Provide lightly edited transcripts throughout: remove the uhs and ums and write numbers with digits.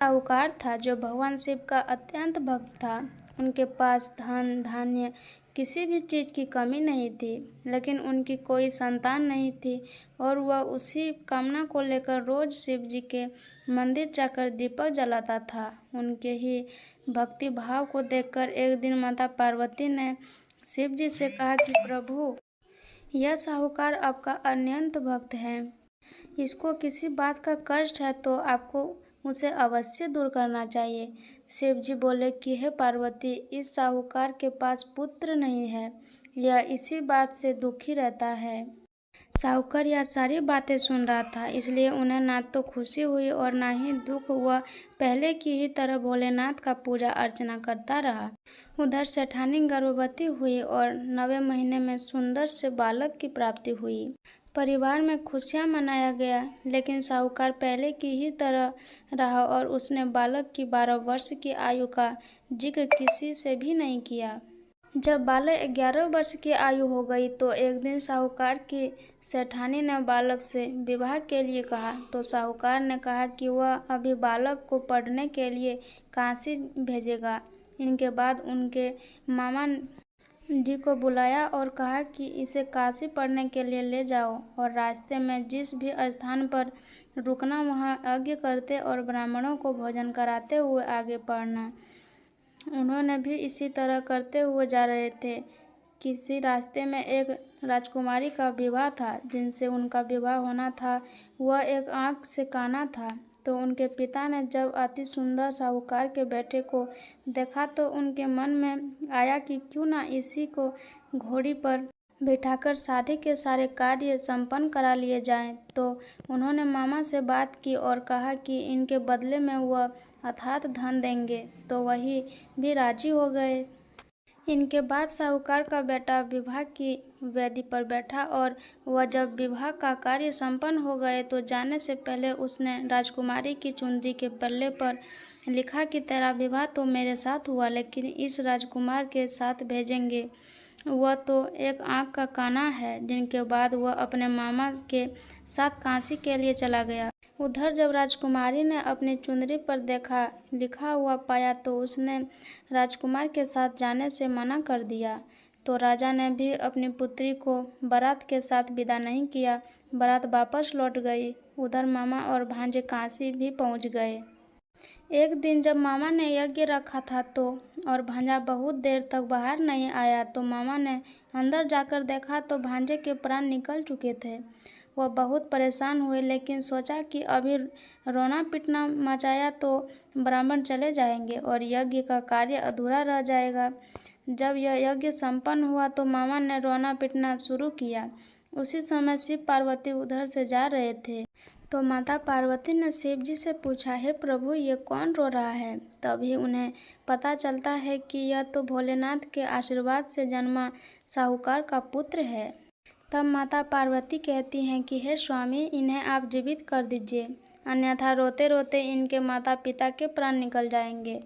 साहूकार था जो भगवान शिव का अत्यंत भक्त था। उनके पास धन धान्य किसी भी चीज़ की कमी नहीं थी, लेकिन उनकी कोई संतान नहीं थी और वह उसी कामना को लेकर रोज शिव जी के मंदिर जाकर दीपक जलाता था। उनके ही भक्ति भाव को देखकर एक दिन माता पार्वती ने शिव जी से कहा कि प्रभु, यह साहूकार आपका अत्यंत भक्त है। इसको किसी बात का कष्ट है तो आपको उसे अवश्य दूर करना चाहिए। शिव जी बोले कि हे पार्वती, इस साहूकार के पास पुत्र नहीं है, यह इसी बात से दुखी रहता है। साहूकार यह सारी बातें सुन रहा था, इसलिए उन्हें ना तो खुशी हुई और ना ही दुख हुआ। पहले की ही तरह भोलेनाथ का पूजा अर्चना करता रहा। उधर सेठानी गर्भवती हुई और 9वें महीने में सुंदर से बालक की प्राप्ति हुई। परिवार में खुशियां मनाया गया, लेकिन साहूकार पहले की ही तरह रहा और उसने बालक की 12 वर्ष की आयु का जिक्र किसी से भी नहीं किया। जब बालक 11 वर्ष की आयु हो गई तो एक दिन साहूकार की सेठानी ने बालक से विवाह के लिए कहा, तो साहूकार ने कहा कि वह अभी बालक को पढ़ने के लिए काशी भेजेगा। इनके बाद उनके मामा जी को बुलाया और कहा कि इसे काशी पढ़ने के लिए ले जाओ और रास्ते में जिस भी स्थान पर रुकना वहाँ यज्ञ करते और ब्राह्मणों को भोजन कराते हुए आगे पढ़ना। उन्होंने भी इसी तरह करते हुए जा रहे थे। किसी रास्ते में एक राजकुमारी का विवाह था, जिनसे उनका विवाह होना था। वह एक आँख से काना था। तो उनके पिता ने जब अति सुंदर साहूकार के बेटे को देखा तो उनके मन में आया कि क्यों ना इसी को घोड़ी पर बिठाकर शादी के सारे कार्य संपन्न करा लिए जाएं। तो उन्होंने मामा से बात की और कहा कि इनके बदले में वह अथात धन देंगे, तो वही भी राजी हो गए। इनके बाद साहूकार का बेटा विवाह की वेदी पर बैठा और वह जब विवाह का कार्य संपन्न हो गए तो जाने से पहले उसने राजकुमारी की चुंदरी के पल्ले पर लिखा कि तेरा विवाह तो मेरे साथ हुआ, लेकिन इस राजकुमार के साथ भेजेंगे। वह तो एक आँख का काना है। जिनके बाद वह अपने मामा के साथ काशी के लिए चला गया। उधर जब राजकुमारी ने अपनी चुंदरी पर देखा लिखा हुआ पाया तो उसने राजकुमार के साथ जाने से मना कर दिया। तो राजा ने भी अपनी पुत्री को बारात के साथ विदा नहीं किया। बारात वापस लौट गई। उधर मामा और भांजे काशी भी पहुंच गए। एक दिन जब मामा ने यज्ञ रखा था तो और भांजा बहुत देर तक बाहर नहीं आया तो मामा ने अंदर जाकर देखा तो भांजे के प्राण निकल चुके थे। वह बहुत परेशान हुए, लेकिन सोचा कि अभी रोना पीटना मचाया तो ब्राह्मण चले जाएंगे और यज्ञ का कार्य अधूरा रह जाएगा। जब यह यज्ञ संपन्न हुआ तो मामा ने रोना पीटना शुरू किया। उसी समय शिव पार्वती उधर से जा रहे थे। तो माता पार्वती ने शिव जी से पूछा, हे प्रभु, ये कौन रो रहा है? तभी उन्हें पता चलता है कि यह तो भोलेनाथ के आशीर्वाद से जन्मा साहूकार का पुत्र है। तब माता पार्वती कहती हैं कि हे स्वामी, इन्हें आप जीवित कर दीजिए, अन्यथा रोते रोते इनके माता पिता के प्राण निकल जाएंगे।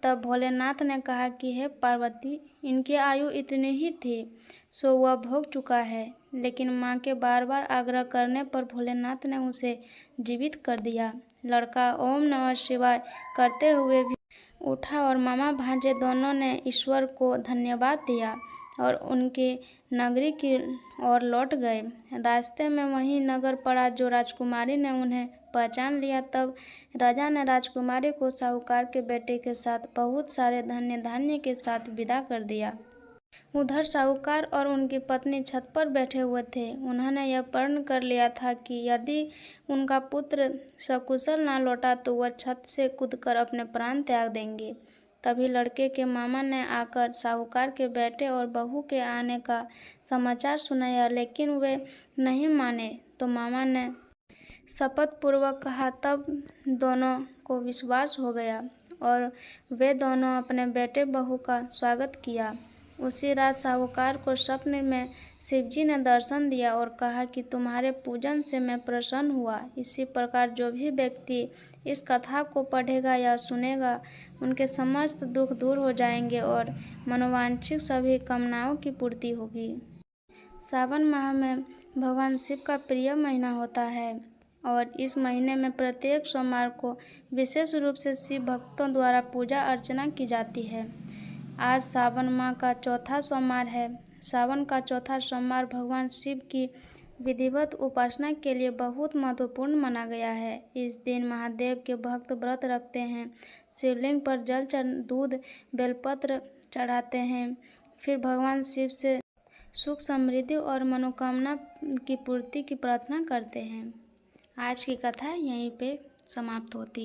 तब भोलेनाथ ने कहा कि हे पार्वती, इनकी आयु इतनी ही थी, सो वह भोग चुका है। लेकिन माँ के बार बार आग्रह करने पर भोलेनाथ ने उसे जीवित कर दिया। लड़का ओम नमः शिवाय करते हुए भी उठा और मामा भांजे दोनों ने ईश्वर को धन्यवाद दिया और उनकी नगरी की ओर लौट गए। रास्ते में वही नगर पड़ा जो राजकुमारी ने उन्हें पहचान लिया। तब राजा ने राजकुमारी को साहूकार के बेटे के साथ बहुत सारे धन्य धान्य के साथ विदा कर दिया। उधर साहूकार और उनकी पत्नी छत पर बैठे हुए थे। उन्होंने यह प्रण कर लिया था कि यदि उनका पुत्र सकुशल ना लौटा तो वह छत से कूदकर अपने प्राण त्याग देंगे। तभी लड़के के मामा ने आकर साहूकार के बेटे और बहू के आने का समाचार सुनाया, लेकिन वे नहीं माने। तो मामा ने शपथ पूर्वक कहा। तब दोनों को विश्वास हो गया और वे दोनों अपने बेटे बहू का स्वागत किया। उसी रात साहूकार को स्वप्न में शिवजी ने दर्शन दिया और कहा कि तुम्हारे पूजन से मैं प्रसन्न हुआ। इसी प्रकार जो भी व्यक्ति इस कथा को पढ़ेगा या सुनेगा, उनके समस्त दुख दूर हो जाएंगे और मनोवांछित सभी कामनाओं की पूर्ति होगी। सावन माह में भगवान शिव का प्रिय महीना होता है और इस महीने में प्रत्येक सोमवार को विशेष रूप से शिव भक्तों द्वारा पूजा अर्चना की जाती है। आज सावन माह का चौथा सोमवार है। सावन का चौथा सोमवार भगवान शिव की विधिवत उपासना के लिए बहुत महत्वपूर्ण माना गया है। इस दिन महादेव के भक्त व्रत रखते हैं, शिवलिंग पर जल दूध बेलपत्र चढ़ाते हैं, फिर भगवान शिव से सुख समृद्धि और मनोकामना की पूर्ति की प्रार्थना करते हैं। आज की कथा यहीं पे समाप्त होती है।